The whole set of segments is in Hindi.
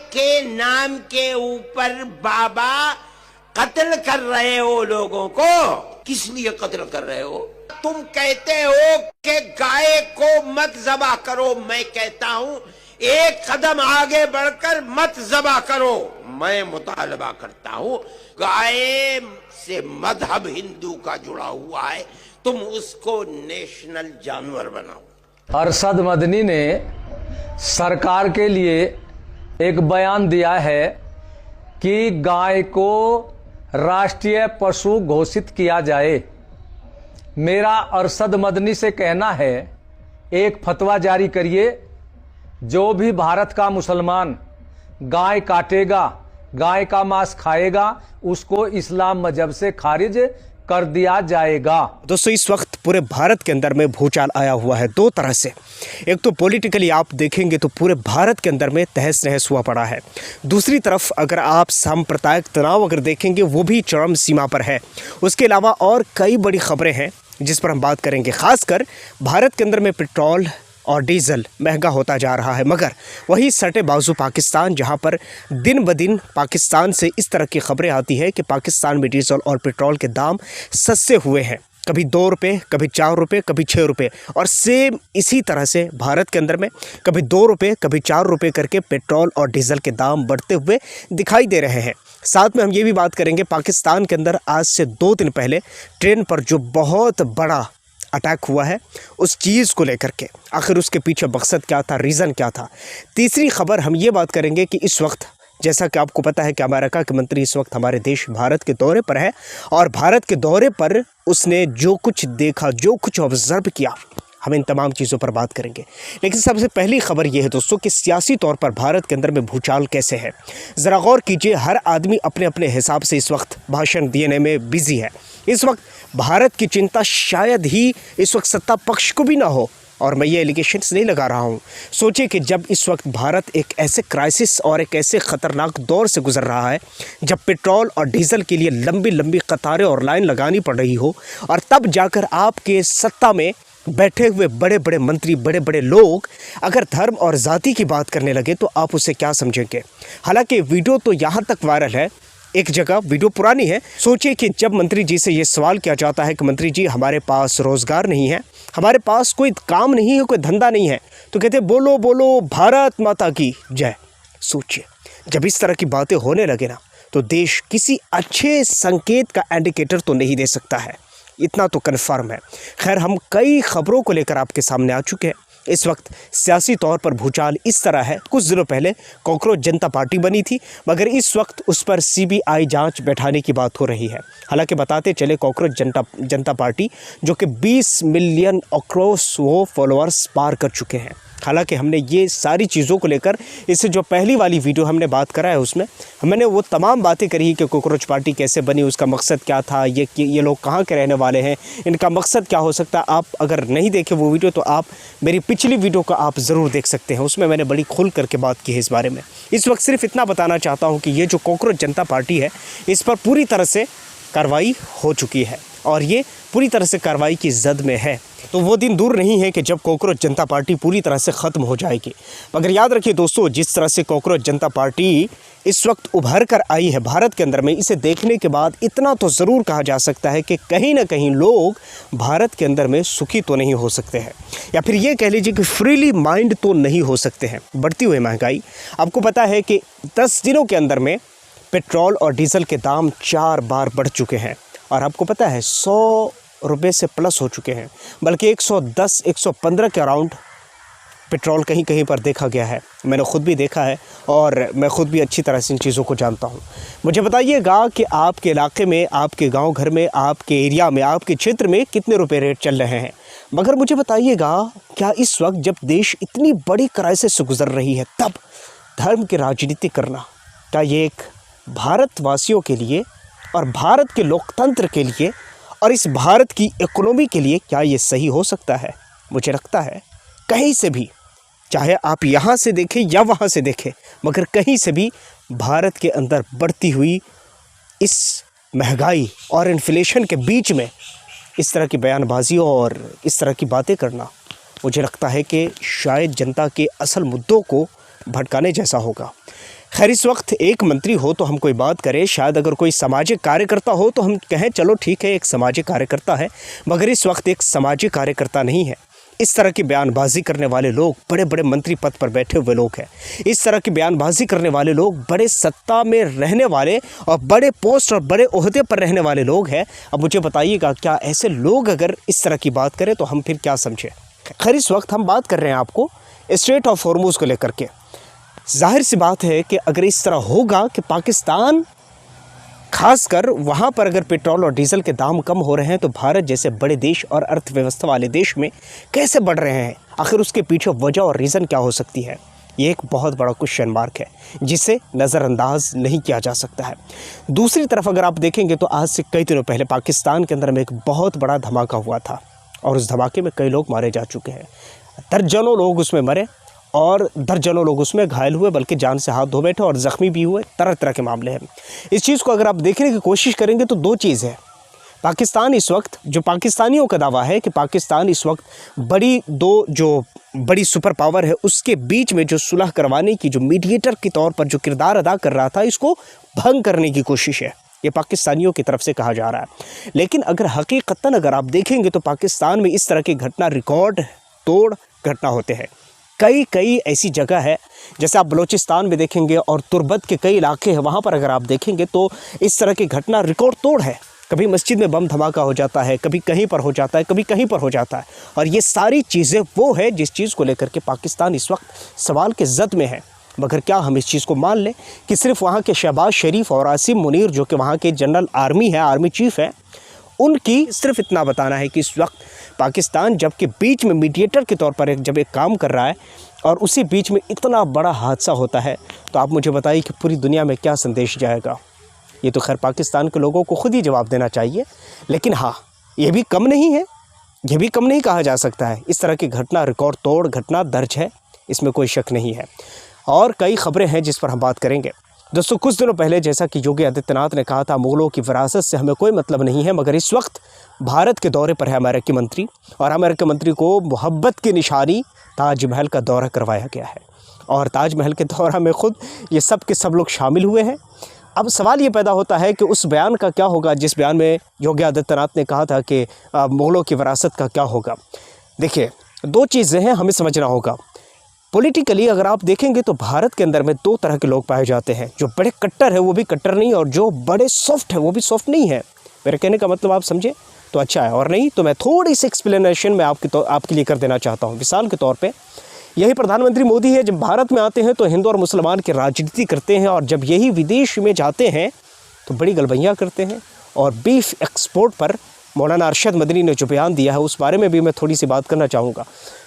के नाम के ऊपर बाबा कत्ल कर रहे हो लोगों को। किस लिए कत्ल कर रहे हो? तुम कहते हो कि गाय को मत ज़बह करो, मैं कहता हूं एक कदम आगे बढ़कर मत ज़बह करो। मैं मुतालबा करता हूं, गाय से मजहब हिंदू का जुड़ा हुआ है, तुम उसको नेशनल जानवर बनाओ। अरशद मदनी ने सरकार के लिए एक बयान दिया है कि गाय को राष्ट्रीय पशु घोषित किया जाए। मेरा अरशद मदनी से कहना है, एक फतवा जारी करिए, जो भी भारत का मुसलमान गाय काटेगा, गाय का मांस खाएगा, उसको इस्लाम मजहब से खारिज कर दिया जाएगा। दोस्तों, इस वक्त पूरे भारत के अंदर में भूचाल आया हुआ है दो तरह से। एक तो पॉलिटिकली आप देखेंगे तो पूरे भारत के अंदर में तहस नहस हुआ पड़ा है। दूसरी तरफ अगर आप सांप्रदायिक तनाव अगर देखेंगे, वो भी चरम सीमा पर है। उसके अलावा और कई बड़ी खबरें हैं जिस पर हम बात करेंगे। खासकर भारत के अंदर में पेट्रोल और डीजल महंगा होता जा रहा है, मगर वही सटे बाजू पाकिस्तान, जहां पर दिन ब दिन पाकिस्तान से इस तरह की खबरें आती है कि पाकिस्तान में डीजल और पेट्रोल के दाम सस्ते हुए हैं। कभी 2 रुपये, कभी 4 रुपये, कभी 6 रुपये, और सेम इसी तरह से भारत के अंदर में कभी 2 रुपये, कभी 4 रुपये करके पेट्रोल और डीजल के दाम बढ़ते हुए दिखाई दे रहे हैं। साथ में हम ये भी बात करेंगे, पाकिस्तान के अंदर आज से 2 दिन पहले ट्रेन पर जो बहुत बड़ा अटैक हुआ है, उस चीज़ को लेकर के आखिर उसके पीछे मकसद क्या था, रीज़न क्या था। तीसरी खबर हम ये बात करेंगे कि इस वक्त जैसा कि आपको पता है कि अमेरिका के मंत्री इस वक्त हमारे देश भारत के दौरे पर है, और भारत के दौरे पर उसने जो कुछ देखा, जो कुछ ऑब्जर्व किया, हम इन तमाम चीज़ों पर बात करेंगे। लेकिन सबसे पहली खबर यह है दोस्तों कि सियासी तौर पर भारत के अंदर में भूचाल कैसे है। ज़रा गौर कीजिए, हर आदमी अपने अपने हिसाब से इस वक्त भाषण देने में बिजी है। इस वक्त भारत की चिंता शायद ही इस वक्त सत्ता पक्ष को भी ना हो, और मैं ये एलिगेशंस नहीं लगा रहा हूँ। सोचिए कि जब इस वक्त भारत एक ऐसे क्राइसिस और एक ऐसे ख़तरनाक दौर से गुजर रहा है, जब पेट्रोल और डीजल के लिए लंबी लंबी कतारें और लाइन लगानी पड़ रही हो, और तब जाकर आपके सत्ता में बैठे हुए बड़े बड़े मंत्री, बड़े बड़े लोग अगर धर्म और जाति की बात करने लगे तो आप उसे क्या समझेंगे। हालांकि वीडियो तो यहाँ तक वायरल है, एक जगह वीडियो पुरानी है। सोचिए कि जब मंत्री जी से ये सवाल किया जाता है कि मंत्री जी हमारे पास रोज़गार नहीं है, हमारे पास कोई काम नहीं है, कोई धंधा नहीं है, तो कहते बोलो बोलो भारत माता की जय। सोचिए, जब इस तरह की बातें होने लगे ना, तो देश किसी अच्छे संकेत का इंडिकेटर तो नहीं दे सकता है, इतना तो कन्फर्म है। खैर, हम कई खबरों को लेकर आपके सामने आ चुके हैं। इस वक्त सियासी तौर पर भूचाल इस तरह है, कुछ दिनों पहले कॉकरोच जनता पार्टी बनी थी, मगर इस वक्त उस पर सीबीआई जांच बैठाने की बात हो रही है। हालांकि बताते चले, कॉकरोच जनता पार्टी जो कि 20 मिलियन अक्रॉस वो फॉलोअर्स पार कर चुके हैं। हालांकि हमने ये सारी चीज़ों को लेकर, इससे जो पहली वाली वीडियो हमने बात करा है, उसमें मैंने वो तमाम बातें करी कि कॉकरोच पार्टी कैसे बनी, उसका मकसद क्या था, ये लोग कहाँ के रहने वाले हैं, इनका मकसद क्या हो सकता है। आप अगर नहीं देखे वो वीडियो तो आप मेरी पिछली वीडियो को आप ज़रूर देख सकते हैं, उसमें मैंने बड़ी खुल करके बात की है इस बारे में। इस वक्त सिर्फ इतना बताना चाहता हूँ कि ये जो कॉकरोच जनता पार्टी है, इस पर पूरी तरह से कार्रवाई हो चुकी है, और ये पूरी तरह से कार्रवाई की जद में है। तो वो दिन दूर नहीं है कि जब कॉकरोच जनता पार्टी पूरी तरह से ख़त्म हो जाएगी। मगर याद रखिए दोस्तों, जिस तरह से कॉकरोच जनता पार्टी इस वक्त उभर कर आई है भारत के अंदर में, इसे देखने के बाद इतना तो ज़रूर कहा जा सकता है कि कहीं ना कहीं लोग भारत के अंदर में सुखी तो नहीं हो सकते हैं, या फिर ये कह लीजिए कि फ्रीली माइंड तो नहीं हो सकते हैं। बढ़ती हुई महंगाई, आपको पता है कि 10 दिनों के अंदर में पेट्रोल और डीजल के दाम 4 बार बढ़ चुके हैं, और आपको पता है 100 रुपये से प्लस हो चुके हैं, बल्कि 110, 115 के अराउंड पेट्रोल कहीं कहीं पर देखा गया है। मैंने ख़ुद भी देखा है, और मैं ख़ुद भी अच्छी तरह से इन चीज़ों को जानता हूँ। मुझे बताइएगा कि आपके इलाके में, आपके गांव घर में, आपके एरिया में, आपके क्षेत्र में कितने रुपए रेट चल रहे हैं। मगर मुझे बताइएगा, क्या इस वक्त जब देश इतनी बड़ी क्राइसिस से गुजर रही है, तब धर्म की राजनीति करना, क्या ये एक भारतवासियों के लिए और भारत के लोकतंत्र के लिए और इस भारत की इकोनॉमी के लिए क्या ये सही हो सकता है? मुझे लगता है कहीं से भी, चाहे आप यहाँ से देखें या वहाँ से देखें, मगर कहीं से भी भारत के अंदर बढ़ती हुई इस महंगाई और इन्फ्लेशन के बीच में इस तरह की बयानबाजी और इस तरह की बातें करना, मुझे लगता है कि शायद जनता के असल मुद्दों को भटकाने जैसा होगा। खैर इस वक्त एक मंत्री हो तो हम कोई बात करें, शायद अगर कोई सामाजिक कार्यकर्ता हो तो हम कहें चलो ठीक है एक सामाजिक कार्यकर्ता है, मगर इस वक्त एक सामाजिक कार्यकर्ता नहीं है। इस तरह की बयानबाजी करने वाले लोग बड़े बड़े मंत्री पद पर बैठे हुए लोग हैं। इस तरह की बयानबाजी करने वाले लोग बड़े सत्ता में रहने वाले और बड़े पोस्ट और बड़े ओहदे पर रहने वाले लोग हैं। अब मुझे बताइएगा, क्या ऐसे लोग अगर इस तरह की बात करें तो हम फिर क्या समझें। खैर इस वक्त हम बात कर रहे हैं आपको स्ट्रेट ऑफ हॉर्मुज़ को लेकर के। जाहिर सी बात है कि अगर इस तरह होगा कि पाकिस्तान खासकर वहाँ पर अगर पेट्रोल और डीजल के दाम कम हो रहे हैं तो भारत जैसे बड़े देश और अर्थव्यवस्था वाले देश में कैसे बढ़ रहे हैं, आखिर उसके पीछे वजह और रीज़न क्या हो सकती है। ये एक बहुत बड़ा क्वेश्चन मार्क है जिसे नज़रअंदाज नहीं किया जा सकता है। दूसरी तरफ अगर आप देखेंगे तो आज से कई दिनों पहले पाकिस्तान के अंदर में एक बहुत बड़ा धमाका हुआ था और उस धमाके में कई लोग मारे जा चुके हैं। दर्जनों लोग उसमें मरे और दर्जनों लोग उसमें घायल हुए, बल्कि जान से हाथ धो बैठे और ज़ख्मी भी हुए। तरह तरह के मामले हैं। इस चीज़ को अगर आप देखने की कोशिश करेंगे तो दो चीज़ है। पाकिस्तान इस वक्त, जो पाकिस्तानियों का दावा है कि पाकिस्तान इस वक्त बड़ी सुपर पावर है, उसके बीच में जो सुलह करवाने की, जो मीडिएटर के तौर पर जो किरदार अदा कर रहा था, इसको भंग करने की कोशिश है। ये पाकिस्तानियों की तरफ से कहा जा रहा है। लेकिन अगर हकीकतन अगर आप देखेंगे तो पाकिस्तान में इस तरह की घटना रिकॉर्ड तोड़ घटना होते हैं। कई ऐसी जगह है, जैसे आप बलूचिस्तान में देखेंगे और तुर्बत के कई इलाके हैं, वहाँ पर अगर आप देखेंगे तो इस तरह की घटना रिकॉर्ड तोड़ है। कभी मस्जिद में बम धमाका हो जाता है, कभी कहीं पर हो जाता है, कभी कहीं पर हो जाता है। और ये सारी चीज़ें वो है जिस चीज़ को लेकर के पाकिस्तान इस वक्त सवाल के जद में है। मगर क्या हम इस चीज़ को मान लें कि सिर्फ वहाँ के शहबाज शरीफ और आसिम मुनीर, जो कि वहाँ के जनरल आर्मी है, आर्मी चीफ है, उनकी सिर्फ इतना बताना है कि इस वक्त पाकिस्तान जबकि बीच में मीडिएटर के तौर पर जब एक काम कर रहा है और उसी बीच में इतना बड़ा हादसा होता है, तो आप मुझे बताइए कि पूरी दुनिया में क्या संदेश जाएगा। ये तो खैर पाकिस्तान के लोगों को खुद ही जवाब देना चाहिए। लेकिन हाँ, ये भी कम नहीं है, ये भी कम नहीं कहा जा सकता है। इस तरह की घटना रिकॉर्ड तोड़ घटना दर्ज है, इसमें कोई शक नहीं है। और कई खबरें हैं जिस पर हम बात करेंगे। दोस्तों, कुछ दिनों पहले जैसा कि योगी आदित्यनाथ ने कहा था, मुगलों की विरासत से हमें कोई मतलब नहीं है, मगर इस वक्त भारत के दौरे पर है अमेरिकी मंत्री और अमेरिकी मंत्री को मोहब्बत की निशानी ताजमहल का दौरा करवाया गया है। और ताजमहल के दौरा में खुद ये सब के सब लोग शामिल हुए हैं। अब सवाल ये पैदा होता है कि उस बयान का क्या होगा जिस बयान में योगी आदित्यनाथ ने कहा था कि मुगलों की विरासत का क्या होगा। देखिए, दो चीज़ें हैं, हमें समझना होगा। पॉलिटिकली अगर आप देखेंगे तो भारत के अंदर में दो तरह के लोग पाए जाते हैं। जो बड़े कट्टर है वो भी कट्टर नहीं, और जो बड़े सॉफ्ट है वो भी सॉफ्ट नहीं है। मेरे कहने का मतलब आप समझे तो अच्छा है, और नहीं तो मैं थोड़ी सी एक्सप्लेनेशन मैं आपके लिए कर देना चाहता हूँ। मिसाल के तौर पे यही प्रधानमंत्री मोदी है, जब भारत में आते हैं तो हिंदू और मुसलमान की राजनीति करते हैं, और जब यही विदेश में जाते हैं तो बड़ी गलबैयाँ करते हैं। और बीफ एक्सपोर्ट पर मौलाना अरशद मदनी ने जो बयान दिया है उस बारे में भी मैं थोड़ी सी बात करना चाहूँगा।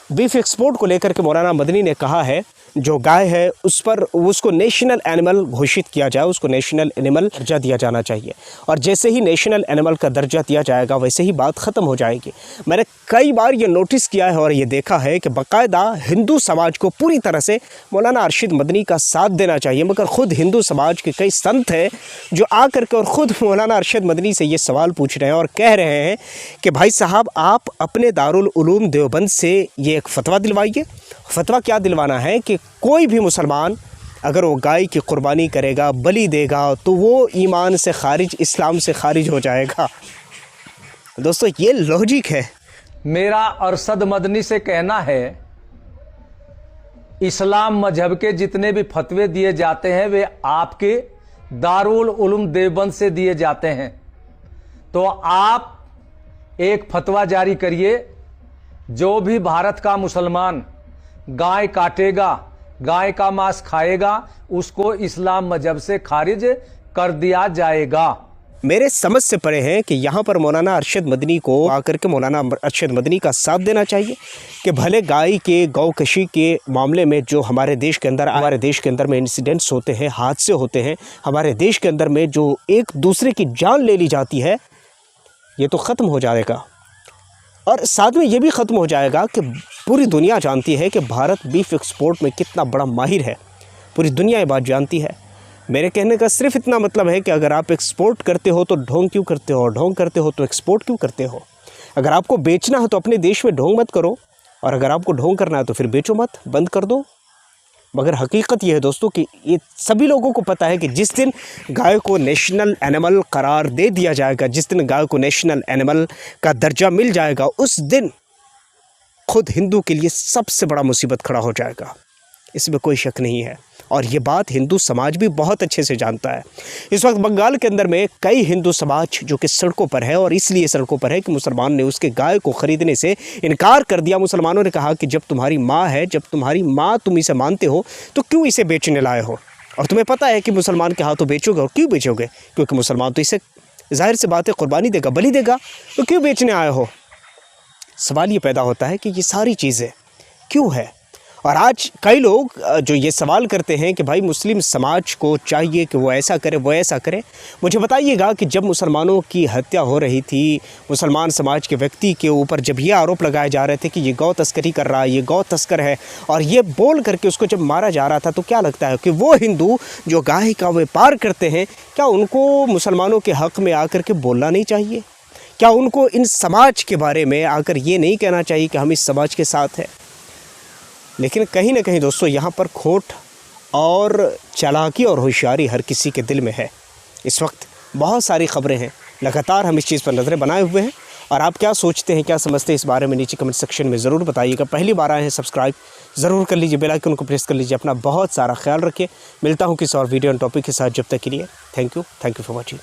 बीफ एक्सपोर्ट को लेकर के मौलाना मदनी ने कहा है जो गाय है उस पर उसको नेशनल एनिमल घोषित किया जाए, उसको नेशनल एनिमल दर्जा दिया जाना चाहिए। और जैसे ही नेशनल एनिमल का दर्जा दिया जाएगा वैसे ही बात ख़त्म हो जाएगी। मैंने कई बार ये नोटिस किया है और ये देखा है कि बाकायदा हिंदू समाज को पूरी तरह से मौलाना अरशद मदनी का साथ देना चाहिए, मगर ख़ुद हिंदू समाज के कई संत हैं जो आकर के और ख़ुद मौलाना अरशद मदनी से ये सवाल पूछ रहे हैं और कह रहे हैं कि भाई साहब, आप अपने दारुल उलूम देवबंद से ये एक फ़तवा दिलवाइए। फ़तवा क्या दिलवाना है कि कोई भी मुसलमान अगर वो गाय की कुर्बानी करेगा, बलि देगा, तो वो ईमान से खारिज, इस्लाम से खारिज हो जाएगा। दोस्तों, ये लॉजिक है। मेरा अरशद मदनी से कहना है, इस्लाम मजहब के जितने भी फतवे दिए जाते हैं वे आपके दारुल उलूम देवबंद से दिए जाते हैं। तो आप एक फतवा जारी करिए, जो भी भारत का मुसलमान गाय काटेगा, गाय का मांस खाएगा, उसको इस्लाम मजहब से खारिज कर दिया जाएगा। मेरे समझ से परे हैं कि यहाँ पर मौलाना अरशद मदनी को आकर के मौलाना अरशद मदनी का साथ देना चाहिए कि भले गाय के गौकशी के मामले में जो हमारे देश के अंदर में इंसिडेंट्स होते हैं, हादसे होते हैं, हमारे देश के अंदर में जो एक दूसरे की जान ले ली जाती है, ये तो ख़त्म हो जाएगा। और साथ में ये भी ख़त्म हो जाएगा कि पूरी दुनिया जानती है कि भारत बीफ एक्सपोर्ट में कितना बड़ा माहिर है। पूरी दुनिया ये बात जानती है। मेरे कहने का सिर्फ इतना मतलब है कि अगर आप एक्सपोर्ट करते हो तो ढोंग क्यों करते हो, और ढोंग करते हो तो एक्सपोर्ट क्यों करते हो। अगर आपको बेचना है तो अपने देश में ढोंग मत करो, और अगर आपको ढोंग करना है तो फिर बेचो मत, बंद कर दो। मगर हकीकत यह है दोस्तों कि ये सभी लोगों को पता है कि जिस दिन गाय को नेशनल एनिमल करार दे दिया जाएगा, जिस दिन गाय को नेशनल एनिमल का दर्जा मिल जाएगा, उस दिन खुद हिंदू के लिए सबसे बड़ा मुसीबत खड़ा हो जाएगा। इसमें कोई शक नहीं है और ये बात हिंदू समाज भी बहुत अच्छे से जानता है। इस वक्त बंगाल के अंदर में कई हिंदू समाज जो कि सड़कों पर है, और इसलिए सड़कों पर है कि मुसलमान ने उसके गाय को ख़रीदने से इनकार कर दिया। मुसलमानों ने कहा कि जब तुम्हारी माँ है, जब तुम्हारी माँ तुम इसे मानते हो, तो क्यों इसे बेचने लाए हो? और तुम्हें पता है कि मुसलमान के हाथों बेचोगे, और क्यों बेचोगे? क्योंकि मुसलमान तो इसे जाहिर सी बात है कुर्बानी देगा, बलि देगा, तो क्यों बेचने आए हो? सवाल ये पैदा होता है कि ये सारी चीज़ें क्यों है। और आज कई लोग जो ये सवाल करते हैं कि भाई मुस्लिम समाज को चाहिए कि वो ऐसा करे, वो ऐसा करे। मुझे बताइएगा कि जब मुसलमानों की हत्या हो रही थी, मुसलमान समाज के व्यक्ति के ऊपर जब ये आरोप लगाए जा रहे थे कि ये गौ तस्करी कर रहा है, ये गौ तस्कर है, और ये बोल करके उसको जब मारा जा रहा था, तो क्या लगता है कि वो हिंदू जो गाय का व्यापार करते हैं, क्या उनको मुसलमानों के हक़ में आकर के बोलना नहीं चाहिए? क्या उनको इन समाज के बारे में आकर ये नहीं कहना चाहिए कि हम इस समाज के साथ हैं? लेकिन कहीं ना कहीं दोस्तों यहाँ पर खोट और चालाकी और होशियारी हर किसी के दिल में है। इस वक्त बहुत सारी खबरें हैं, लगातार हम इस चीज़ पर नज़रें बनाए हुए हैं। और आप क्या सोचते हैं, क्या समझते हैं इस बारे में, नीचे कमेंट सेक्शन में ज़रूर बताइएगा। पहली बार आए हैं सब्सक्राइब ज़रूर कर लीजिए, बेल आइकन को प्रेस कर लीजिए। अपना बहुत सारा ख्याल रखिए। मिलता हूँ किसी और वीडियो और टॉपिक के साथ, जब तक के लिए थैंक यू फॉर वॉचिंग।